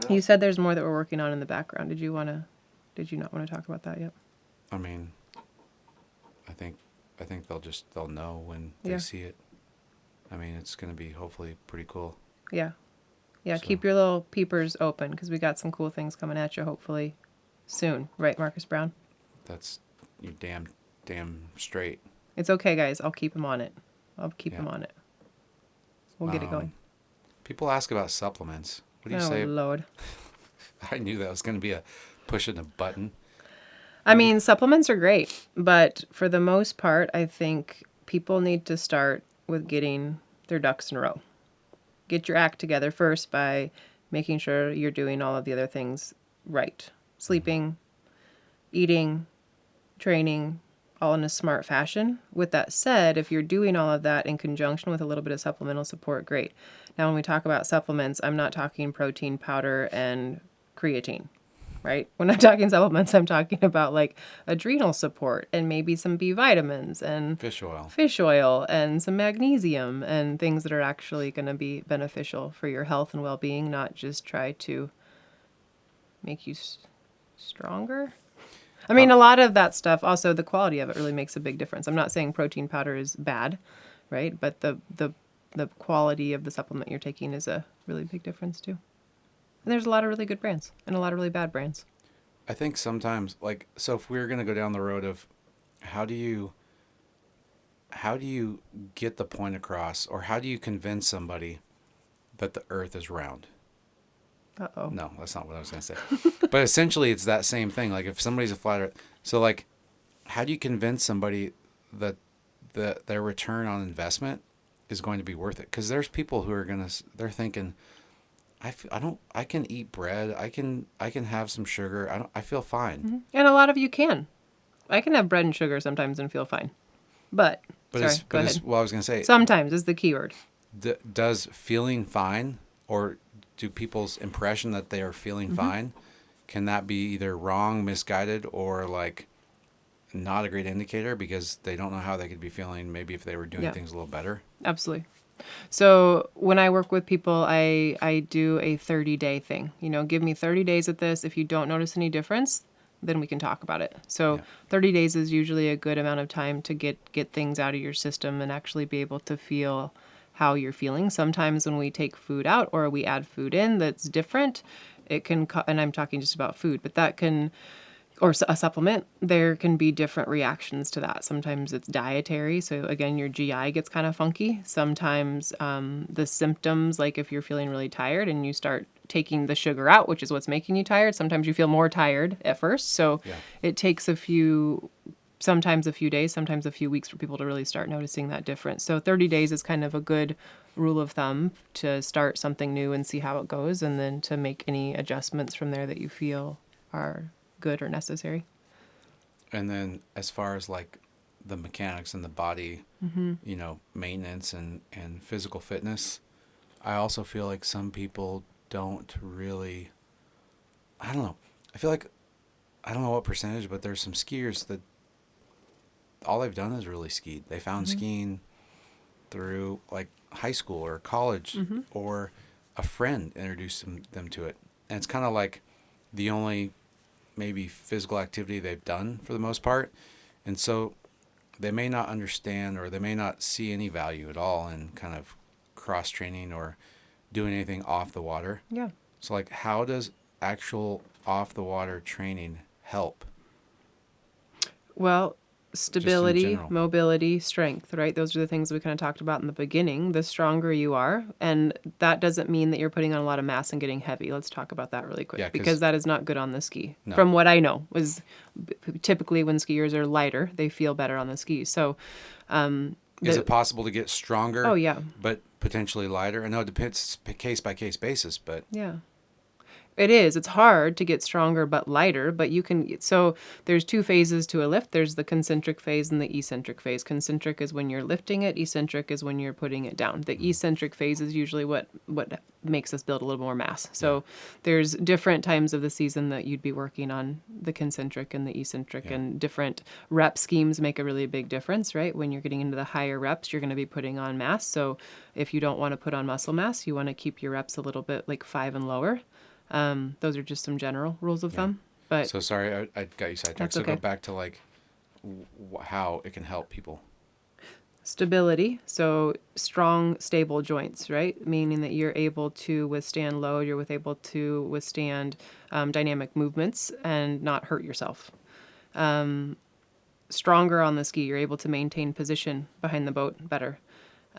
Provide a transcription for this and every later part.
You said there's more that we're working on in the background. Did you not want to talk about that yet? I mean, I think they'll know when they see it. I mean, it's going to be hopefully pretty cool. Yeah. Yeah, So. Keep your little peepers open because we got some cool things coming at you hopefully soon. Right, Marcus Brown? That's you damn straight. It's okay, guys. I'll keep him on it. We'll get it going. People ask about supplements. What do you say? Oh, Lord. I knew that was going to be a pushing a button. I mean, supplements are great, but for the most part, I think people need to start with getting their ducks in a row. Get your act together first by making sure you're doing all of the other things right. Sleeping, eating, training, all in a smart fashion. With that said, if you're doing all of that in conjunction with a little bit of supplemental support, great. Now, when we talk about supplements, I'm not talking protein powder and creatine, right? When I'm talking supplements, I'm talking about like adrenal support and maybe some B vitamins and fish oil and some magnesium and things that are actually going to be beneficial for your health and well-being, not just try to make you stronger. I mean, a lot of that stuff, also the quality of it really makes a big difference. I'm not saying protein powder is bad, right? But the quality of the supplement you're taking is a really big difference too. And there's a lot of really good brands and a lot of really bad brands. I think sometimes, so if we're going to go down the road of how do you get the point across, or how do you convince somebody that the earth is round? Uh-oh. No, that's not what I was going to say. But essentially, it's that same thing. Like, if somebody's a flat earth, so like, how do you convince somebody that their return on investment is going to be worth it? Because there's people who are they're thinking, I can eat bread. I can have some sugar. I feel fine. Mm-hmm. And a lot of you can. I can have bread and sugar sometimes and feel fine. But go ahead. Well, I was going to say. Sometimes is the key word. Does feeling fine, or do people's impression that they are feeling fine, can that be either wrong, misguided, or like not a great indicator because they don't know how they could be feeling maybe if they were doing things a little better? Absolutely. So when I work with people, I do a 30-day thing. Give me 30 days at this. If you don't notice any difference, then we can talk about it. So 30 days is usually a good amount of time to get things out of your system and actually be able to feel how you're feeling. Sometimes when we take food out or we add food in that's different, it can, and I'm talking just about food, but that can, or a supplement, there can be different reactions to that. Sometimes it's dietary. So again, your GI gets kind of funky. Sometimes the symptoms, like if you're feeling really tired and you start taking the sugar out, which is what's making you tired, sometimes you feel more tired at first. So it takes sometimes a few days, sometimes a few weeks for people to really start noticing that difference. So 30 days is kind of a good rule of thumb to start something new and see how it goes, and then to make any adjustments from there that you feel are good or necessary. And then as far as like the mechanics and the body, maintenance and physical fitness, I also feel like some people don't really, I don't know. I feel like, I don't know what percentage, but there's some skiers that all they've done is really skied. They found skiing through like high school or college, or a friend introduced them to it. And it's kind of like the only maybe physical activity they've done for the most part. And so they may not understand, or they may not see any value at all in kind of cross training or doing anything off the water. Yeah. So like, how does actual off the water training help? Well, stability, mobility, strength, right? Those are the things we kind of talked about in the beginning. The stronger you are, and that doesn't mean that you're putting on a lot of mass and getting heavy. Let's talk about that really quick, because that is not good on the ski. No. From what I know, is typically when skiers are lighter, they feel better on the skis. So, is it possible to get stronger? Oh yeah, but potentially lighter? I know it depends case by case basis, but yeah. It is. It's hard to get stronger but lighter, but you can. So there's two phases to a lift. There's the concentric phase and the eccentric phase. Concentric is when you're lifting it. Eccentric is when you're putting it down. The eccentric phase is usually what makes us build a little more mass. So there's different times of the season that you'd be working on the concentric and the eccentric, and different rep schemes make a really big difference, right? When you're getting into the higher reps, you're going to be putting on mass. So if you don't want to put on muscle mass, you want to keep your reps a little bit like 5 and lower. Those are just some general rules of thumb. But So sorry, I got you sidetracked. That's So okay. go back to like how it can help people. stability, so strong, stable joints, right? Meaning that you're able to withstand load, you're able to withstand dynamic movements and not hurt yourself. Stronger on the ski, you're able to maintain position behind the boat better.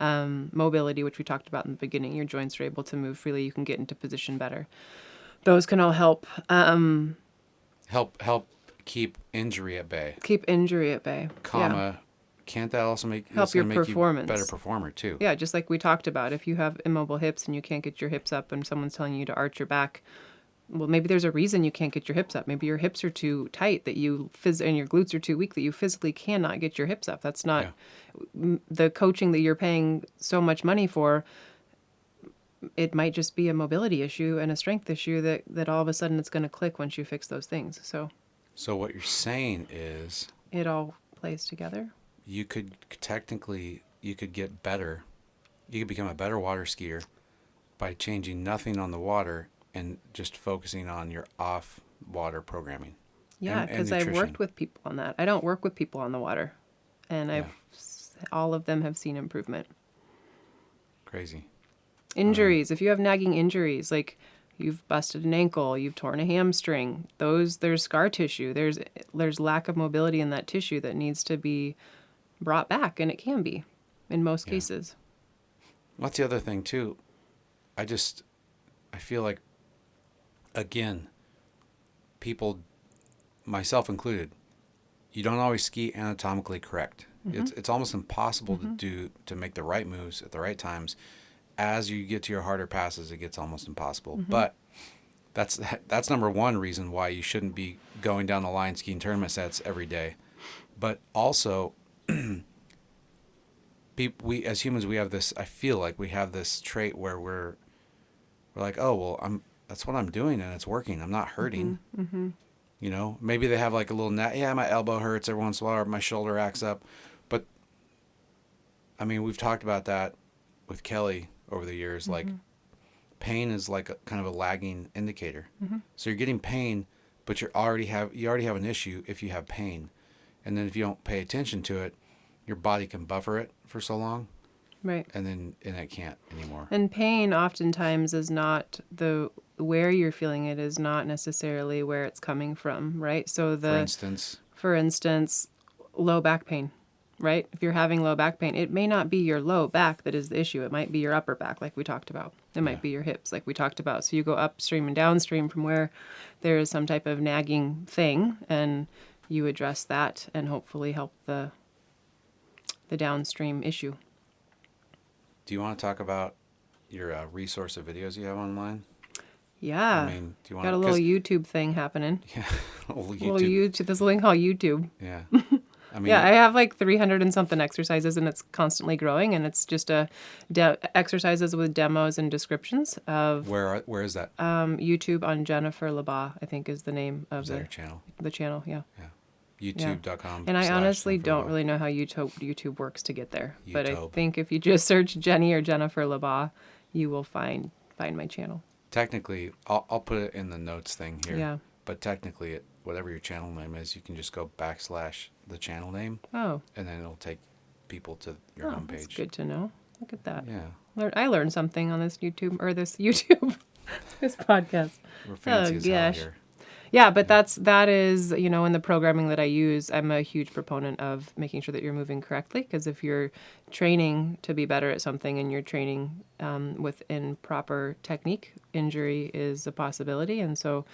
Mobility, which we talked about in the beginning, your joints are able to move freely, you can get into position better. Those can all help Help keep injury at bay. keep injury at bay. Comma, can't that also make Help your make performance. you a better performer too? Yeah, just like we talked about, if you have immobile hips and you can't get your hips up and someone's telling you to arch your back, well, maybe there's a reason you can't get your hips up. Maybe your hips are too tight and your glutes are too weak that you physically cannot get your hips up. That's not the coaching that you're paying so much money for. It might just be a mobility issue and a strength issue that all of a sudden it's going to click once you fix those things. So what you're saying is It all plays together. you could get better. You could become a better water skier by changing nothing on the water and just focusing on your off water programming. Yeah, and because I've nutrition. worked with people on that. I don't work with people on the water, and all of them have seen improvement. Crazy. Injuries. If you have nagging injuries, like you've busted an ankle, you've torn a hamstring, there's scar tissue. There's lack of mobility in that tissue that needs to be brought back, and it can be in most cases. What's the other thing too? I feel like, again, people, myself included, you don't always ski anatomically correct. It's almost impossible to make the right moves at the right times. As you get to your harder passes, it gets almost impossible. But that's number one reason why you shouldn't be going down the line skiing tournament sets every day. But also, we as humans, we have this. I feel like we have this trait where we're like, oh well, that's what I'm doing and it's working. I'm not hurting. You know, maybe they have like a little my elbow hurts every once in a while, or my shoulder acts up. But I mean, we've talked about that with Kelly over the years. Like, pain is like kind of a lagging indicator. So you're getting pain, but you already have an issue if you have pain, and then if you don't pay attention to it, your body can buffer it for so long, Right. and it can't anymore. And pain oftentimes is not where you're feeling it is not necessarily where it's coming from, right? So for instance, low back pain, right? If you're having low back pain, it may not be your low back that is the issue. It might be your upper back, like we talked about. It might be your hips, like we talked about. So you go upstream and downstream from where there is some type of nagging thing, and you address that and hopefully help the downstream issue. Do you want to talk about your resource of videos you have online? Yeah. I mean, do you want got a little YouTube thing happening. Yeah, Little YouTube. There's a thing called YouTube. Yeah. I mean, Yeah, I have like 300 and something exercises, and it's constantly growing. And it's just exercises with demos and descriptions of. Where is that? YouTube on Jennifer LaBaw, I think is the name of Is that your channel? the channel. Yeah. YouTube.com. And I honestly don't really know how YouTube works to get there. But I think if you just search Jenny or Jennifer LaBaw, you will find my channel. Technically, I'll put it in the notes thing here. Yeah. But technically, whatever your channel name is, you can just go / the channel name. Oh. And then it'll take people to your homepage. That's good to know. Look at that. Yeah. I learned something on this this podcast. We're fancy as hell here. Yeah, but that is, in the programming that I use, I'm a huge proponent of making sure that you're moving correctly, because if you're training to be better at something and you're training within proper technique, injury is a possibility. And so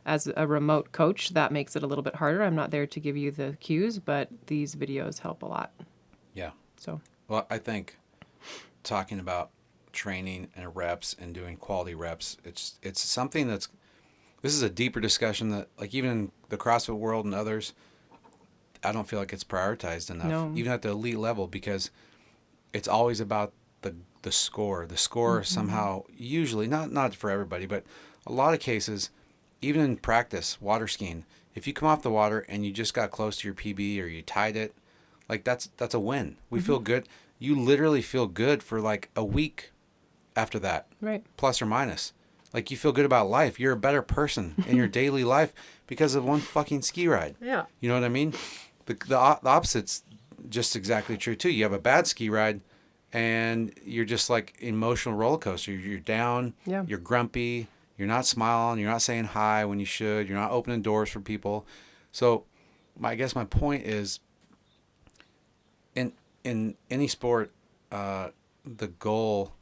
as a remote coach, that makes it a little bit harder. I'm not there to give you the cues, but these videos help a lot. Yeah. So. Well, I think talking about training and reps and doing quality reps, it's something this is a deeper discussion that, like, even in the CrossFit world and others, I don't feel like it's prioritized enough, even at the elite level, because it's always about the score. The score somehow, usually, not for everybody, but a lot of cases, even in practice, water skiing, if you come off the water and you just got close to your PB or you tied it, like that's a win. We feel good. You literally feel good for like a week after that, right? Plus or minus. Like, you feel good about life. You're a better person in your daily life because of one fucking ski ride. Yeah. You know what I mean? The opposite's just exactly true, too. You have a bad ski ride, and you're just like emotional roller coaster. You're down. Yeah. You're grumpy. You're not smiling. You're not saying hi when you should. You're not opening doors for people. So I guess my point is, in any sport, the goal,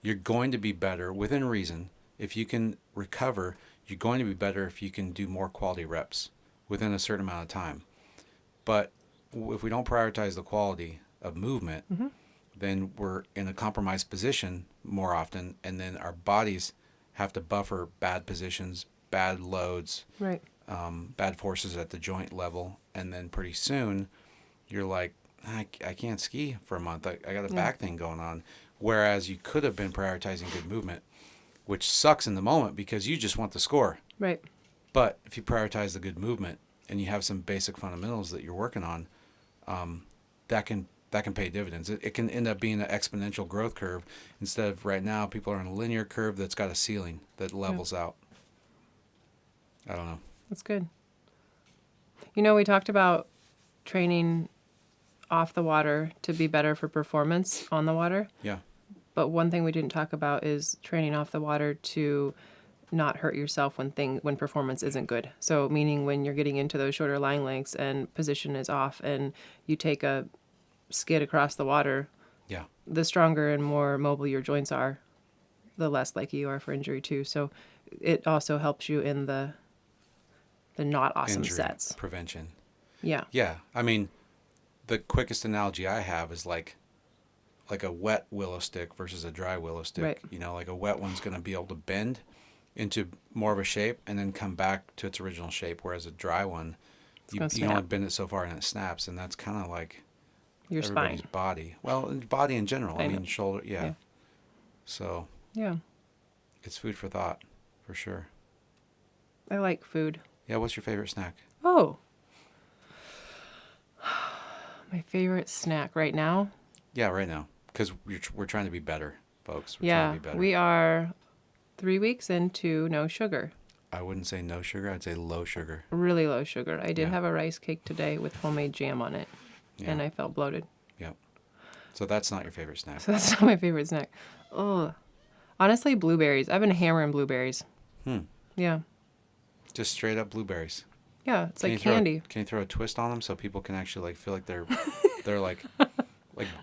you're going to be better within reason. If you can recover, you're going to be better if you can do more quality reps within a certain amount of time. But if we don't prioritize the quality of movement, then we're in a compromised position more often, and then our bodies have to buffer bad positions, bad loads, Right. bad forces at the joint level, and then pretty soon you're like, I can't ski for a month. I got a back thing going on. Whereas you could have been prioritizing good movement, which sucks in the moment because you just want the score. Right. But if you prioritize the good movement and you have some basic fundamentals that you're working on, that can pay dividends. It can end up being an exponential growth curve instead of right now people are on a linear curve that's got a ceiling that levels out. I don't know. That's good. We talked about training off the water to be better for performance on the water. Yeah. But one thing we didn't talk about is training off the water to not hurt yourself when performance isn't good. So meaning when you're getting into those shorter line lengths and position is off and you take a skid across the water, Yeah. the stronger and more mobile your joints are, the less likely you are for injury too. So it also helps you in the not awesome Injury sets. prevention. Yeah. Yeah. I mean, the quickest analogy I have is like a wet willow stick versus a dry willow stick. Right. Like a wet one's going to be able to bend into more of a shape and then come back to its original shape, whereas a dry one, you only bend it so far and it snaps, and that's kind of like Your everybody's spine. body. Well, body in general. I know. mean, shoulder. Yeah. So Yeah. it's food for thought, for sure. I like food. Yeah. What's your favorite snack? Oh. My favorite snack right now? Yeah, right now. Because we're trying to be better, folks. We're Yeah, trying to be better. we are 3 weeks into no sugar. I wouldn't say no sugar. I'd say low sugar. Really low sugar. I did Yeah. have a rice cake today with homemade jam on it, and Yeah. I felt bloated. Yep. So that's not your favorite snack. So that's not my favorite snack. Oh, honestly, blueberries. I've been hammering blueberries. Yeah. Just straight up blueberries. Yeah, it's like Can candy. you throw a twist on them so people can actually like feel like they're like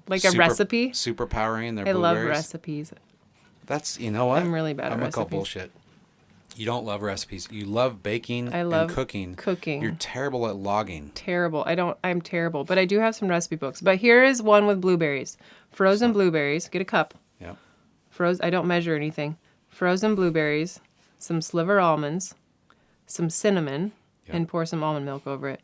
Like a recipe? super powering their I blueberries? love recipes. That's, you know what? I'm really bad at I'm gonna call recipes. bullshit. You don't love recipes. You love baking I love and cooking. cooking. You're terrible at logging. Terrible. I'm terrible, but I do have some recipe books. But here is one with blueberries. Frozen blueberries. Get a cup. Yep. I don't measure anything. Frozen blueberries, some sliver almonds, some cinnamon, Yep. and pour some almond milk over it.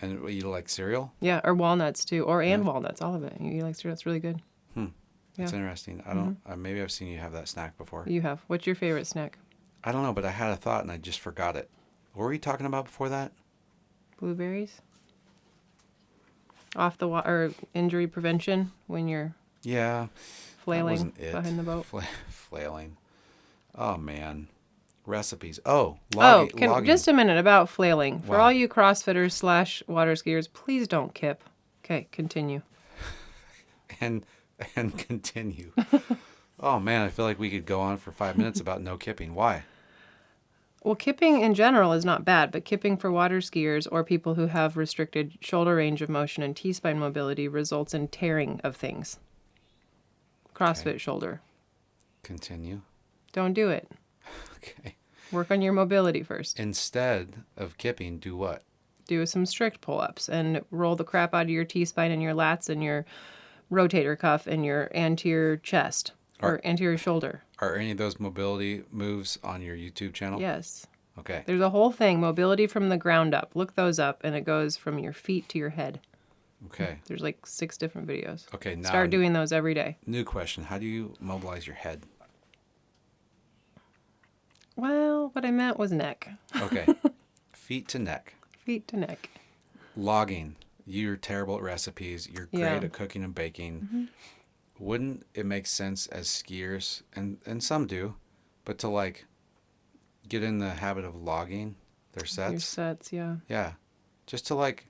And you like cereal? Yeah, or walnuts too, and walnuts, all of it. You like cereal? It's really good. That's Yeah. interesting. I don't. Maybe I've seen you have that snack before. You have. What's your favorite snack? I don't know, but I had a thought and I just forgot it. What were you talking about before that? Blueberries. Off the water, or injury prevention when you're Yeah. flailing That wasn't it. behind the boat. Flailing. Oh man. Recipes. Oh, logging. Just a minute about flailing. For Wow. all you CrossFitters / water skiers, please don't kip. Okay, continue. and continue. Oh man, I feel like we could go on for 5 minutes about no kipping. Why? Well, kipping in general is not bad, but kipping for water skiers or people who have restricted shoulder range of motion and T-spine mobility results in tearing of things. CrossFit shoulder. Continue. Don't do it. Okay. Work on your mobility first. Instead of kipping, do what? Do some strict pull-ups and roll the crap out of your T-spine and your lats and your rotator cuff and your anterior chest or anterior shoulder. Are any of those mobility moves on your YouTube channel? Yes. Okay. There's a whole thing, mobility from the ground up. Look those up, and it goes from your feet to your head. Okay. There's like 6 different videos. Okay. Now, Start doing those every day. New question. How do you mobilize your head? Well, what I meant was neck. Okay. Feet to neck. Feet to neck. Logging. You're terrible at recipes. You're great Yeah. at cooking and baking. Wouldn't it make sense as skiers, and some do, But to like get in the habit of logging their sets. Your sets, yeah. Yeah. Just to like,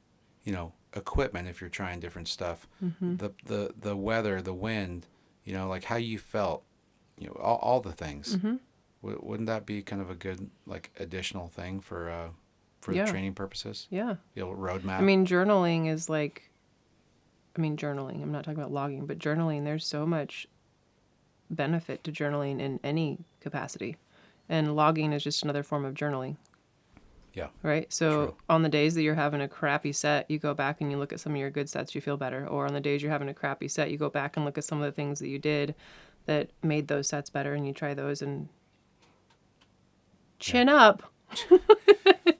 equipment if you're trying different stuff. Mm-hmm. The weather, the wind, like how you felt, all the things. Mm-hmm. Wouldn't that be kind of a good like additional thing for Yeah. training purposes? Yeah. Roadmap. I mean, journaling is journaling. I'm not talking about logging, but journaling, there's so much benefit to journaling in any capacity. And logging is just another form of journaling. Yeah. Right? So True. on the days that you're having a crappy set, you go back and you look at some of your good sets, you feel better. Or on the days you're having a crappy set, you go back and look at some of the things that you did that made those sets better, and you try those and chin up.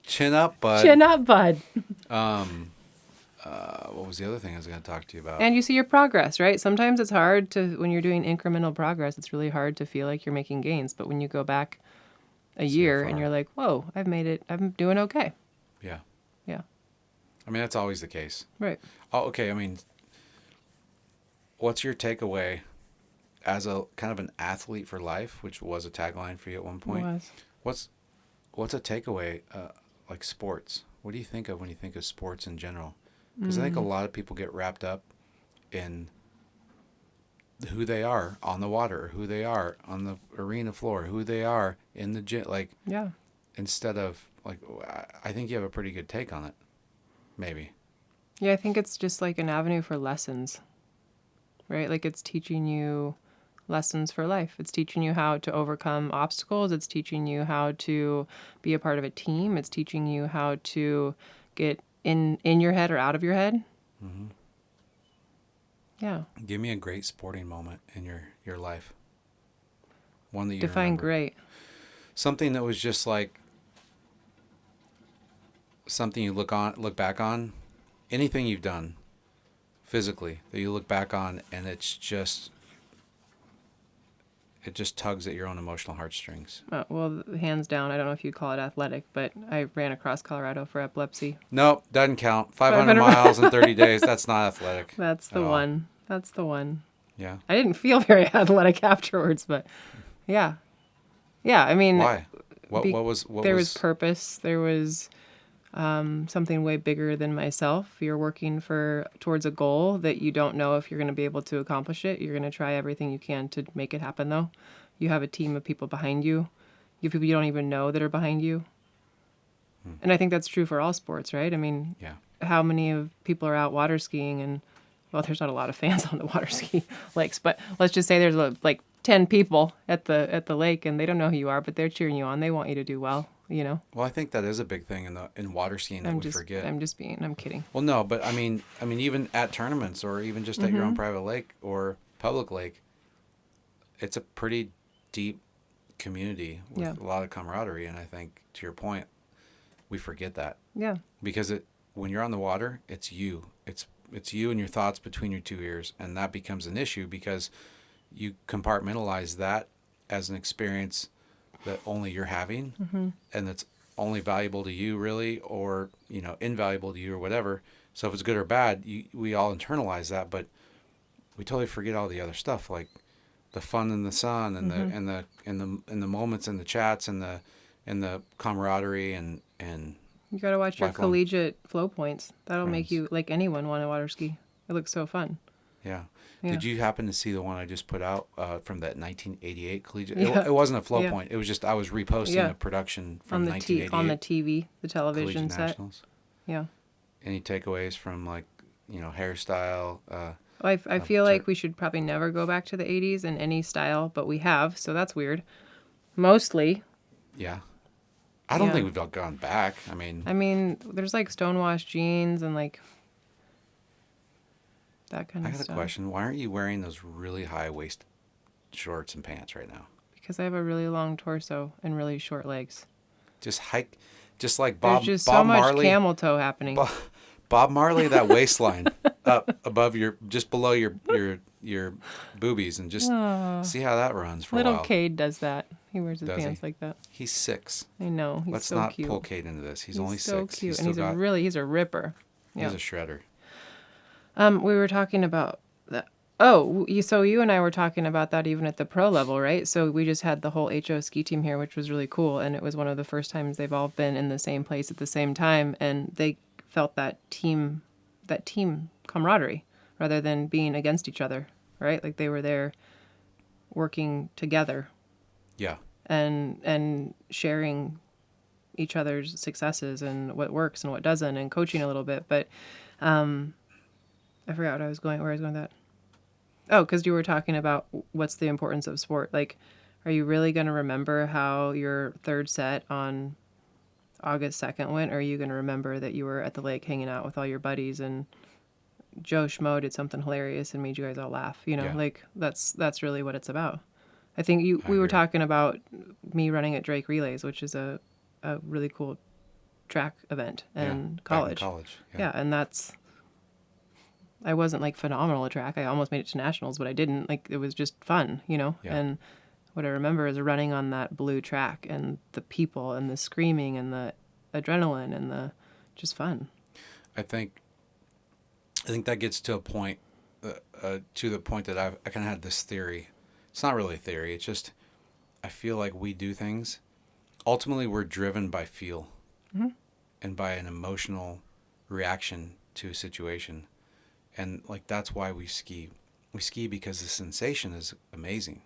Chin up, bud. Chin up, bud. What was the other thing I was going to talk to you about? And you see your progress, right? Sometimes it's hard to, when you're doing incremental progress, it's really hard to feel like you're making gains. But when you go back a year and you're like, whoa, I've made it, I'm doing okay. Yeah. Yeah. I mean, that's always the case. Right. Oh, okay. I mean, what's your takeaway as a kind of an athlete for life, which was a tagline for you at one point? It was. What's a takeaway, like sports? What do you think of when you think of sports in general? Because I think a lot of people get wrapped up in who they are on the water, who they are on the arena floor, who they are in the gym. Like, Yeah. instead of like, I think you have a pretty good take on it. Maybe. Yeah, I think it's just like an avenue for lessons, right? Like it's teaching you lessons for life. It's teaching you how to overcome obstacles. It's teaching you how to be a part of a team. It's teaching you how to get in your head or out of your head. Mm-hmm. Yeah. Give me a great sporting moment in your life. One that you Define remember. great. Something that was just like something you look back on. Anything you've done physically that you look back on, and it just tugs at your own emotional heartstrings. Well, hands down, I don't know if you'd call it athletic, but I ran across Colorado for epilepsy. Nope, doesn't count. 500 miles in 30 days. That's not athletic. That's the one. That's the one. Yeah. I didn't feel very athletic afterwards, but yeah. Yeah, I mean... Why? What was there was purpose. There was something way bigger than myself. You're working towards a goal that you don't know if you're going to be able to accomplish it. You're going to try everything you can to make it happen, though. You have a team of people behind you. You have people you don't even know that are behind you. And I think that's true for all sports, right? I mean, yeah. How many of people are out water skiing and, well, there's not a lot of fans on the water ski lakes, but let's just say there's like 10 people at the lake and they don't know who you are, but they're cheering you on. They want you to do well, you know? Well, I think that is a big thing in water skiing that we forget. I'm kidding. Well, no, but I mean, even at tournaments or even just at your own private lake or public lake, it's a pretty deep community with a lot of camaraderie. And I think, to your point, we forget that. Yeah. Because when you're on the water, it's you. It's you and your thoughts between your two ears. And that becomes an issue because you compartmentalize that as an experience that only you're having and that's only valuable to you really, or, invaluable to you or whatever. So if it's good or bad, we all internalize that, but we totally forget all the other stuff, like the fun in the sun and the moments and the chats and the camaraderie and you got to watch your lifelong collegiate flow points. That'll friends. make you, like anyone, want to water ski. It looks so fun. Yeah. Yeah. Did you happen to see the one I just put out from that 1988 Collegiate? Yeah. It wasn't a flow point. It was just I was reposting a production from on the 1988. on the TV, the television Collegiate set. Nationals. Yeah. Any takeaways from hairstyle? I feel like we should probably never go back to the 80s in any style, but we have, so that's weird. Mostly. Yeah. I don't think we've all gone back. I mean, there's like stonewashed jeans and like that kind of stuff. I got a question. Why aren't you wearing those really high waist shorts and pants right now? Because I have a really long torso and really short legs. Just like Bob. There's just Bob so much Marley, camel toe happening. Bob Marley, that waistline up above just below your boobies, and just see how that runs for a while. Little Cade does that. He wears his Does pants he? like that. He's 6. I know. He's Let's so not cute. pull Cade into this. He's only so 6. Cute. He's And he's a ripper. Yeah. He's a shredder. We were talking about Oh, so you and I were talking about that even at the pro level, right? So we just had the whole HO ski team here, which was really cool. And it was one of the first times they've all been in the same place at the same time. And they felt that team camaraderie rather than being against each other, right? Like they were there working together Yeah. and sharing each other's successes and what works and what doesn't and coaching a little bit. But I forgot where I was going with that. Oh, because you were talking about what's the importance of sport. Like, are you really going to remember how your third set on August 2nd went? Or are you going to remember that you were at the lake hanging out with all your buddies and Joe Schmo did something hilarious and made you guys all laugh? You know, Yeah. like that's really what it's about. I think we were agree. talking about me running at Drake Relays, which is a really cool track event in college. Back in college. Yeah, and I wasn't like phenomenal at track. I almost made it to nationals, but I didn't. Like it was just fun, you know? Yeah. And what I remember is running on that blue track and the people and the screaming and the adrenaline and the just fun. I think that gets to a point, to the point that I kind of had this theory. It's not really a theory. It's just, I feel like we do things. Ultimately, we're driven by feel and by an emotional reaction to a situation. And like, that's why we ski. We ski because the sensation is amazing.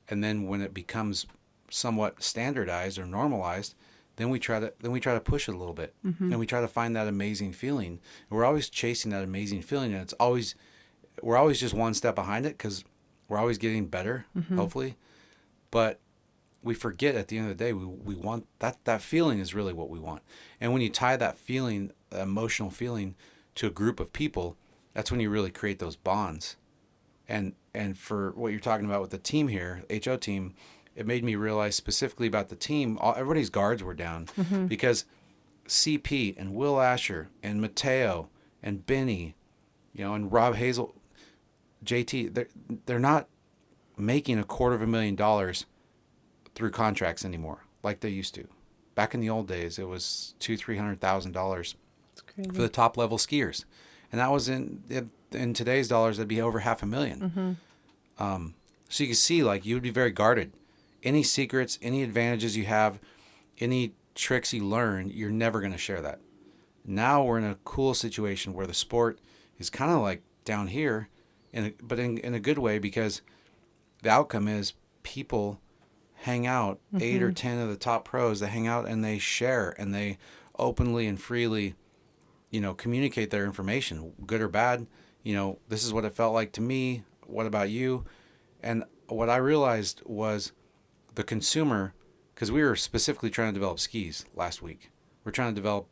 And then when it becomes somewhat standardized or normalized, then we try to push it a little bit, and we try to find that amazing feeling. And we're always chasing that amazing feeling, and we're always just one step behind it because we're always getting better, hopefully. But we forget at the end of the day, we want that feeling is really what we want. And when you tie that feeling, the emotional feeling, to a group of people, that's when you really create those bonds. And for what you're talking about with the team here, HO team, it made me realize specifically about the team, everybody's guards were down because CP and Will Asher and Mateo and Benny, and Rob Hazel, JT, they're not making $250,000 through contracts anymore like they used to. Back in the old days, it was $200,000-$300,000 for the top level skiers, and that was in today's dollars, that'd be over $500,000. So you can see, like, you would be very guarded. Any secrets, any advantages you have, any tricks you learn, you're never going to share that. Now we're in a cool situation where the sport is kind of like down here, but in a good way, because the outcome is people hang out, 8 or 10 of the top pros, they hang out and they share and they openly and freely, communicate their information, good or bad. This is what it felt like to me. What about you? And what I realized was the consumer, because we were specifically trying to develop skis last week. We're trying to develop,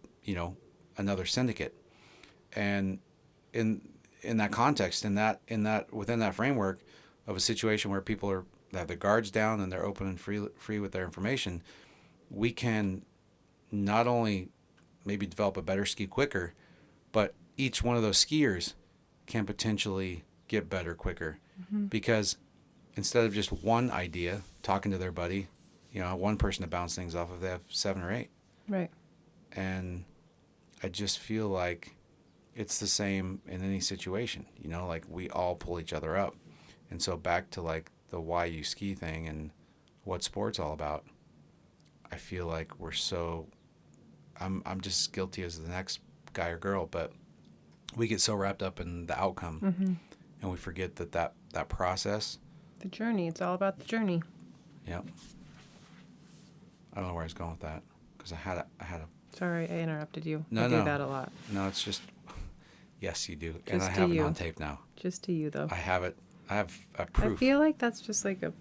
another syndicate. And in that context, within that framework of a situation where people have their guards down and they're open and free with their information, we can not only maybe develop a better ski quicker, but each one of those skiers can potentially get better quicker, because instead of just one idea talking to their buddy, one person to bounce things off of, they have 7 or 8. Right. And I just feel like it's the same in any situation, like we all pull each other up. And so back to like the why you ski thing and what sport's all about, I feel like I'm just guilty as the next guy or girl, but we get so wrapped up in the outcome and we forget that process. The journey. It's all about the journey. Yep. I don't know where I was going with that because I had a. Sorry, I interrupted you. No, I do that a lot. No, it's just. Yes, you do, Just and I have it on tape now. Just to you, though. I have it. I have a proof. I feel like that's just like a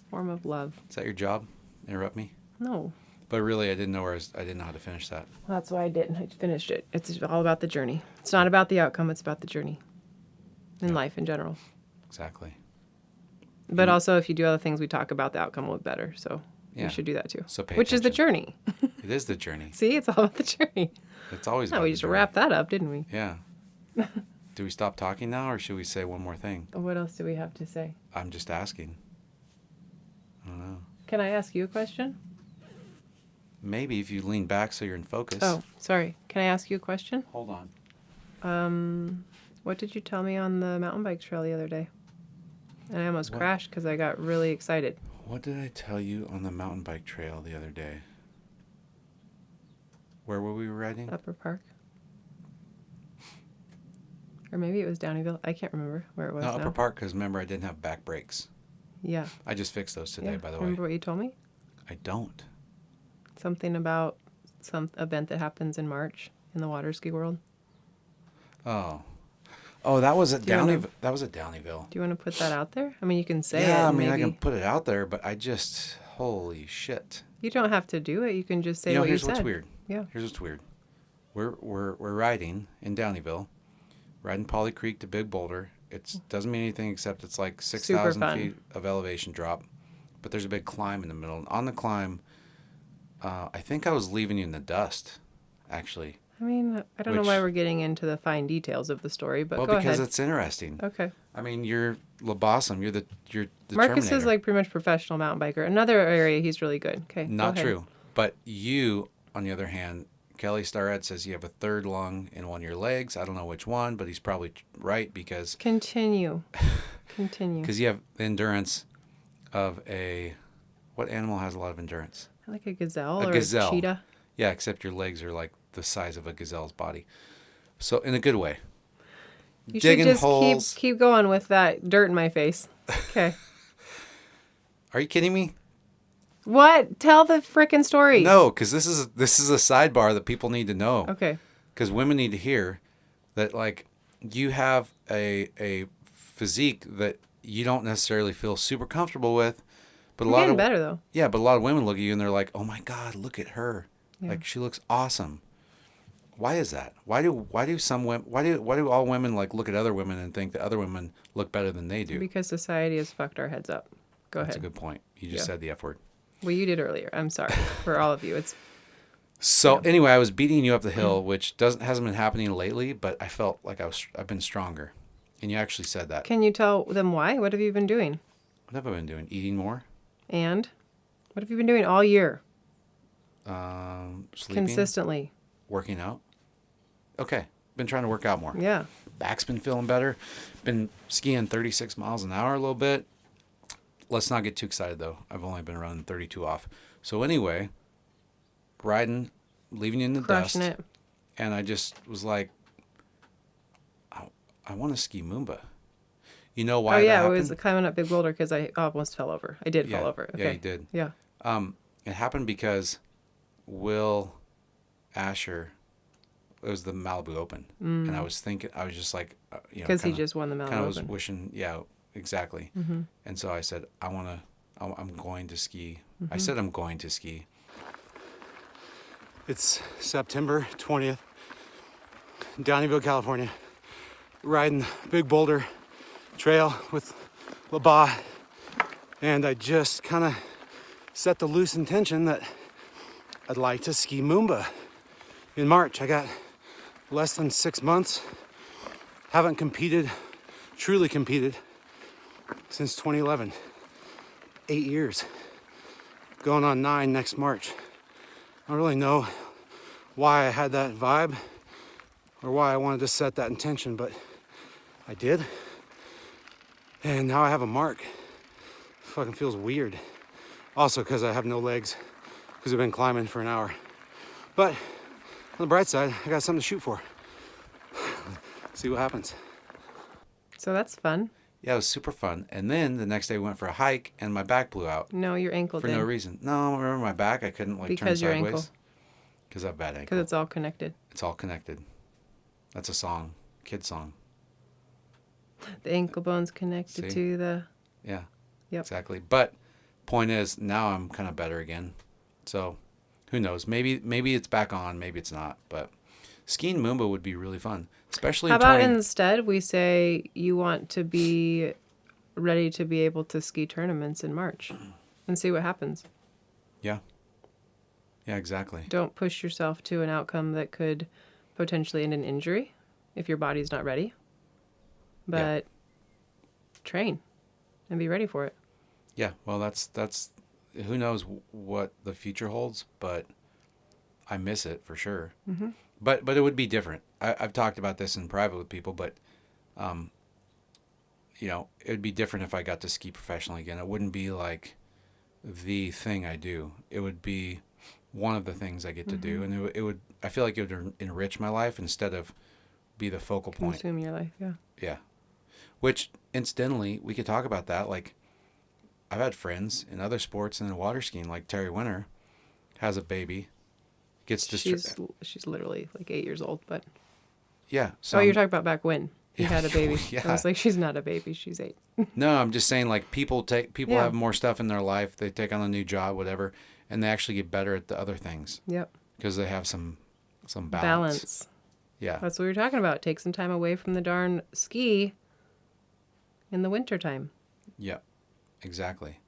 form of love. Is that your job? Interrupt me? No. But really, I didn't know I didn't know how to finish that. Well, that's why I didn't. I finished it. It's all about the journey. It's not about the outcome. It's about the journey. In life in general. Exactly. But also, if you do other things, we talk about the outcome a little better. So Yeah. you should do that too. So pay Which is the journey. It is the journey. See, it's all about the journey. It's always No, about we the just journey. wrapped that up, didn't we? Yeah. Do we stop talking now, or should we say one more thing? What else do we have to say? I'm just asking. I don't know. Can I ask you a question? Maybe if you lean back so you're in focus. Oh, sorry. Can I ask you a question? Hold on. What did you tell me on the mountain bike trail the other day? And I almost What? crashed because I got really excited. What did I tell you on the mountain bike trail the other day? Where were we riding? Upper Park. Or maybe it was Downeyville. I can't remember where it was No, now. Upper Park, because remember, I didn't have back brakes. Yeah. I just fixed those today, Yeah. by the way. Remember what you told me? I don't. Something about some event that happens in March in the water ski world. Oh, that was at Do you wanna- Downeyville. That was at Downeyville. Do you want to put that out there? I mean, you can say it. Yeah, I and mean, I maybe... can put it out there, but I just, holy shit. You don't have to do it. You can just say You know, what you here's said. what's weird. Yeah. Here's what's weird. We're riding in Downeyville, riding Polly Creek to Big Boulder. It doesn't mean anything except it's like 6,000 fun. feet of elevation drop, but there's a big climb in the middle. And on the climb, I think I was leaving you in the dust, actually. I mean, I don't know why we're getting into the fine details of the story, but Well, go because ahead. it's interesting. Okay. I mean, you're LaBawsome. You're the Marcus Terminator. is like pretty much professional mountain biker. Another area he's really good. Okay. Not go ahead. true. But you, on the other hand, Kelly Starrett says you have a third lung in one of your legs. I don't know which one, but he's probably right because Continue. you have the endurance of what animal has a lot of endurance? Like a gazelle A or gazelle. a cheetah. Yeah, except your legs are like the size of a gazelle's body. So in a good way. You Digging should just holes. keep going with that dirt in my face. Okay. Are you kidding me? What? Tell the frickin' story. No, because this is a sidebar that people need to know. Okay. Because women need to hear that, like, you have a physique that you don't necessarily feel super comfortable with, but You're getting better though. Yeah, but a lot of women look at you and they're like, "Oh my God, look at her! Yeah. Like she looks awesome." Why is that? Why do some women? Why do all women like look at other women and think that other women look better than they do? Because society has fucked our heads up. Go That's ahead. a good point. You just said the F word. Well, you did earlier. I'm sorry for all of you. It's So anyway, I was beating you up the hill, which hasn't been happening lately, but I felt like I've been stronger. And you actually said that. Can you tell them why? What have you been doing? What have I been doing? Eating more? And what have you been doing all year? Sleeping? Consistently. Working out? Okay. Been trying to work out more. Yeah. Back's been feeling better. Been skiing 36 miles an hour a little bit. Let's not get too excited, though. I've only been running 32 off. So anyway, riding, leaving you in the Crushing dust. it. And I just was like, I want to ski Moomba. You know why Oh, yeah. that It was happened? climbing up Big Boulder because I almost fell over. I did fall over. Okay. Yeah, you did. Yeah. It happened because Will Asher, it was the Malibu Open. And I was just like, Because he just won the Malibu kind of was Open. wishing, yeah, exactly. And so I said, I'm going to ski. I said, I'm going to ski. It's September 20th, Downeyville, California, riding Big Boulder Trail with LaBaw. And I just kind of set the loose intention that I'd like to ski Moomba in March. I got less than 6 months. Haven't truly competed since 2011. 8 years. Going on 9 next March. I don't really know why I had that vibe or why I wanted to set that intention, but I did. And now I have a mark. Fucking feels weird. Also because I have no legs because I've been climbing for an hour. But on the bright side, I got something to shoot for. See what happens. So that's fun. Yeah, it was super fun. And then the next day we went for a hike and my back blew out No, your ankle for did. no reason. No, remember my back? I couldn't turn Because your sideways. ankle. Because I have bad ankle. Because it's all connected. It's all connected. That's a song. Kid song. The ankle bone's connected See? to the... Yeah. Yep. Exactly. But point is, now I'm kind of better again. So who knows? Maybe it's back on. Maybe it's not. But skiing Moomba would be really fun. Especially How in about 20... instead we say you want to be ready to be able to ski tournaments in March and see what happens. Yeah. Yeah, exactly. Don't push yourself to an outcome that could potentially end in injury if your body's not ready. But train and be ready for it. Yeah, well, that's who knows what the future holds, but I miss it for sure. Mm-hmm. But it would be different. I've talked about this in private with people, but You know, it would be different if I got to ski professionally again. It wouldn't be like the thing I do. It would be one of the things I get to do, and it would. I feel like it would enrich my life instead of be the focal point. Consume your life, yeah. Yeah. Which, incidentally, we could talk about that. Like, I've had friends in other sports and in water skiing, like Terry Winter, has a baby, gets distracted. She's literally like 8 years old, but. Yeah. So you're talking about back when you had a baby. Yeah. I was like, she's not a baby, she's 8. No, I'm just saying, like, people have more stuff in their life. They take on a new job, whatever, and they actually get better at the other things. Yep. Because they have some balance. Balance. Yeah. That's what we were talking about. Take some time away from the darn ski in the wintertime. Yep. Exactly.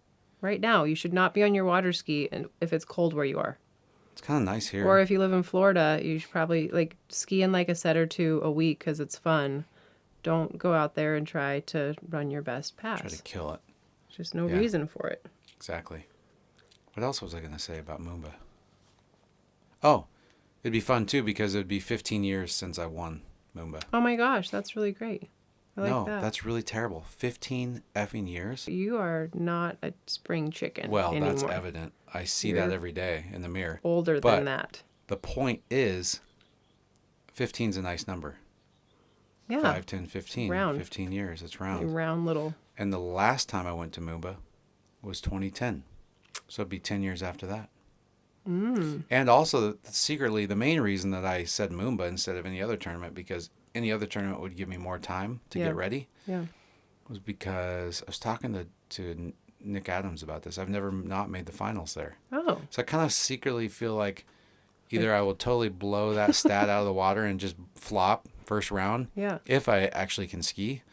Right now, you should not be on your water ski and if it's cold where you are. It's kind of nice here. Or if you live in Florida, you should probably like ski in like a set or two a week because it's fun. Don't go out there and try to run your best pass. Try to kill it. There's just no reason for it. Exactly. What else was I going to say about Moomba? Oh, it'd be fun too because it would be 15 years since I won Moomba. Oh my gosh, that's really great. I like that. That's really terrible. 15 effing years? You are not a spring chicken anymore. That's evident. I see that every day in the mirror. Older than that. The point is, 15 is a nice number. Yeah. 5, 10, 15. Round. 15 years. It's round. Round little. And the last time I went to Moomba was 2010. So it'd be 10 years after that. And also, secretly, the main reason that I said Moomba instead of any other tournament, because any other tournament would give me more time to get ready, was because I was talking to Nick Adams about this. I've never not made the finals there. Oh. So I kind of secretly feel like either I will totally blow that stat out of the water and just flop first round if I actually can ski,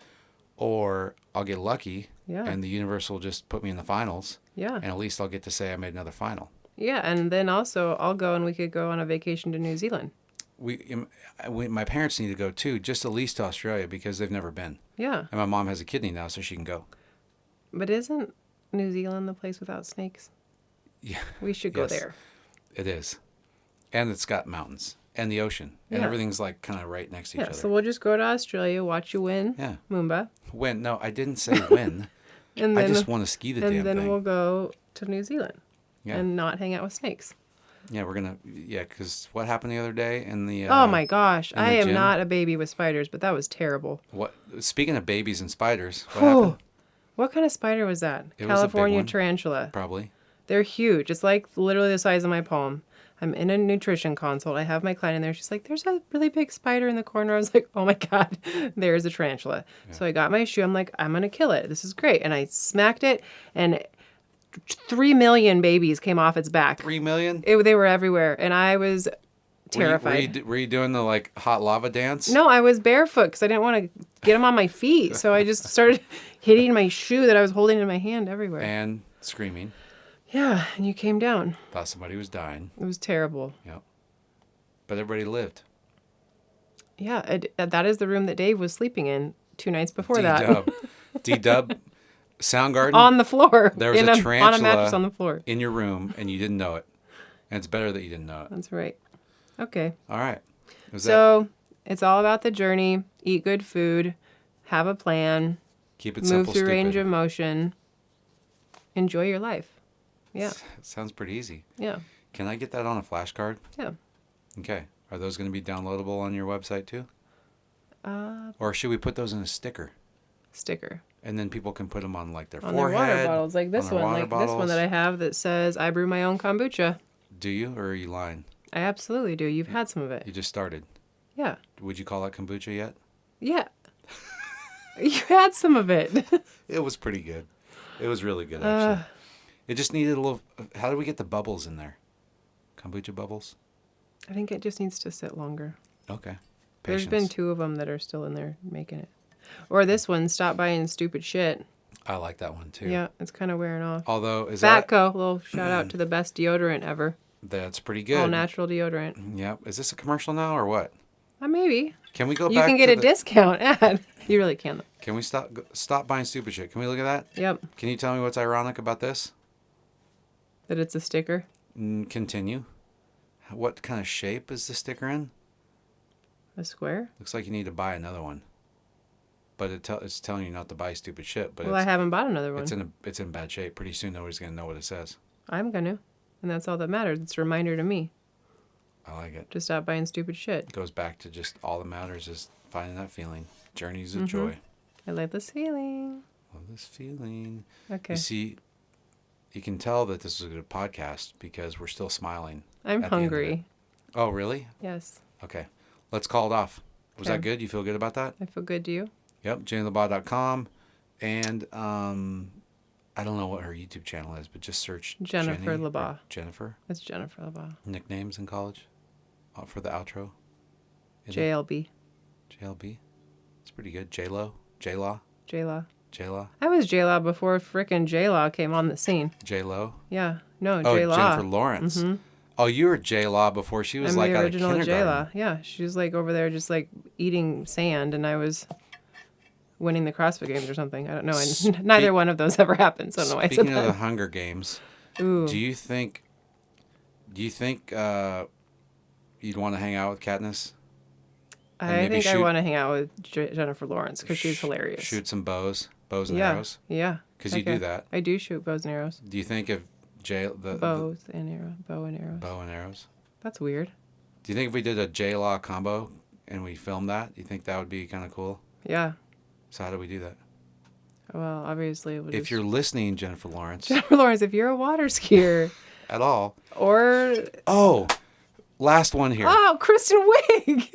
or I'll get lucky and the universe will just put me in the finals. Yeah. And at least I'll get to say I made another final. Yeah, and then also I'll go and we could go on a vacation to New Zealand. My parents need to go too, just at least to Australia because they've never been. Yeah. And my mom has a kidney now, so she can go. But isn't New Zealand the place without snakes? Yeah. We should go there. It is. And it's got mountains and the ocean. And everything's like kind of right next to each other. So we'll just go to Australia, watch you win. Yeah. Moomba. Win. No, I didn't say win. And then, I just want to ski the damn thing. And then we'll go to New Zealand and not hang out with snakes. Yeah, we're going to, because what happened the other day in the oh my gosh, I am not a baby with spiders, but that was terrible. What? Speaking of babies and spiders, what happened? What kind of spider was that? It California was a big one, tarantula. Probably. They're huge. It's like literally the size of my palm. I'm in a nutrition consult. I have my client in there. She's like, there's a really big spider in the corner. I was like, oh my God, there's a tarantula. Yeah. So I got my shoe. I'm like, I'm going to kill it. This is great. And I smacked it and 3 million babies came off its back. 3 million? They were everywhere. And I was terrified. Were you doing the like hot lava dance? No, I was barefoot because I didn't want to get them on my feet. So I just started hitting my shoe that I was holding in my hand everywhere. And screaming. Yeah, and you came down. Thought somebody was dying. It was terrible. Yeah. But everybody lived. Yeah, that is the room that Dave was sleeping in 2 nights before that. D-Dub. Soundgarden. On the floor. There was a tarantula on a mattress on the floor. In your room, and you didn't know it. And it's better that you didn't know it. That's right. Okay. All right. It's all about the journey. Eat good food. Have a plan. Keep it simple, move through range of motion. Enjoy your life. Yeah. Sounds pretty easy. Yeah. Can I get that on a flashcard? Yeah. Okay. Are those going to be downloadable on your website too? Or should we put those in a sticker? Sticker. And then people can put them on like their on forehead. On their water bottles, like this one. Like this one that I have that says, I brew my own kombucha. Do you, or are you lying? I absolutely do. You've had some of it. You just started. Yeah. Would you call that kombucha yet? Yeah. You had some of it. It was pretty good. It was really good, actually. It just needed a little... How do we get the bubbles in there? Kombucha bubbles? I think it just needs to sit longer. Okay. Patience. There's been 2 of them that are still in there making it. Or this one, Stop Buying Stupid Shit. I like that one, too. Yeah, it's kind of wearing off. Although, is Batco, little shout out to the best deodorant ever. That's pretty good. All natural deodorant. Yep. Is this a commercial now, or what? Maybe. Can we go back You can get a discount ad. You really can, though. Can we stop buying stupid shit? Can we look at that? Yep. Can you tell me what's ironic about this? That it's a sticker? Continue. What kind of shape is the sticker in? A square? Looks like you need to buy another one. but it's telling you not to buy stupid shit. But well, I haven't bought another one. It's in bad shape. Pretty soon, nobody's gonna know what it says. I'm gonna, and that's all that matters. It's a reminder to me. I like it. To stop buying stupid shit. It goes back to just all that matters is finding that feeling. Journeys of joy. I like this feeling. Love this feeling. Okay. You see, you can tell that this is a good podcast because we're still smiling. I'm hungry. Oh, really? Yes. Okay. Let's call it off. Was Okay. that good? You feel good about that? I feel good. Do you? Yep. JennyLaBaw.com. And I don't know what her YouTube channel is, but just search Jennifer Jenny LaBaw. Jennifer. It's Jennifer LaBaw. Nicknames in college for the outro. JLB. JLB. It's pretty good. J-Lo. J-Law. J-Law. J-Law. I was J-Law before frickin' J-Law came on the scene. J-Lo. Yeah. No, Oh, J-Law. Jennifer Lawrence. Oh, you were J-Law before she was I'm like the out of original kindergarten. J-Law. Yeah. She was like over there just like eating sand and I was winning the CrossFit Games or something. I don't know. And neither one of those ever happened. So I don't know why I said Speaking of the that. Hunger Games, Ooh. do you think you'd want to hang out with Katniss? I think I want to hang out with Jennifer Lawrence because she's hilarious. Shoot some bows and arrows. Yeah. Because you do that. I do shoot bows and arrows. Do you think if bow and arrows. Bow and arrows. That's weird. Do you think if we did a J-Law combo and we filmed that, do you think that would be kind of cool? Yeah. So how do we do that? Well, obviously, if you're listening, Jennifer Lawrence, if you're a water skier at all, or last one here. Oh, Kristen Wiig.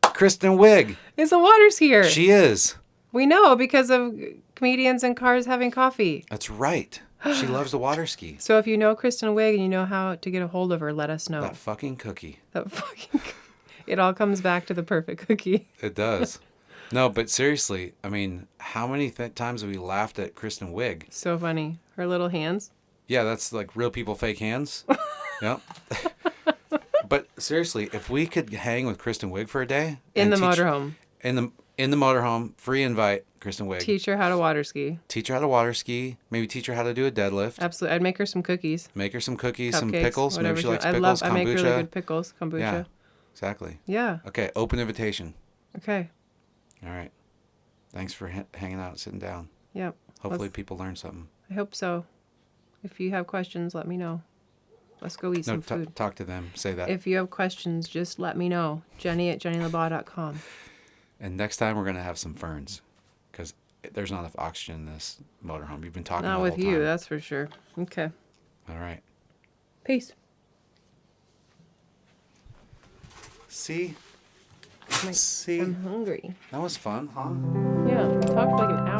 Kristen Wiig is a water skier. She is. We know because of comedians in cars having coffee. That's right. She loves to water ski. So if you know Kristen Wiig and you know how to get a hold of her, let us know. That fucking cookie. It all comes back to the perfect cookie. It does. No, but seriously, I mean, how many times have we laughed at Kristen Wiig? So funny. Her little hands. Yeah, that's like real people, fake hands. Yep. But seriously, if we could hang with Kristen Wiig for a day. In the motorhome. In the motorhome, free invite, Kristen Wiig. Teach her how to water ski. Teach her how to water ski. Maybe teach her how to do a deadlift. Absolutely. I'd make her some cookies. Make her some cookies, Cupcakes, some pickles. Maybe she likes pickles, kombucha. I make really good pickles, kombucha. Yeah, exactly. Yeah. Okay, open invitation. Okay. All right. Thanks for hanging out, sitting down. Yep. Hopefully people learn something. I hope so. If you have questions, let me know. Let's go eat some food. Talk to them. Say that. If you have questions, just let me know. Jenny@JennyLaBaw.com. And next time we're going to have some ferns because there's not enough oxygen in this motorhome. You've been talking Not the with whole you, time. that's for sure. Okay. All right. Peace. See? I'm hungry. That was fun, huh? Yeah, we talked like an hour.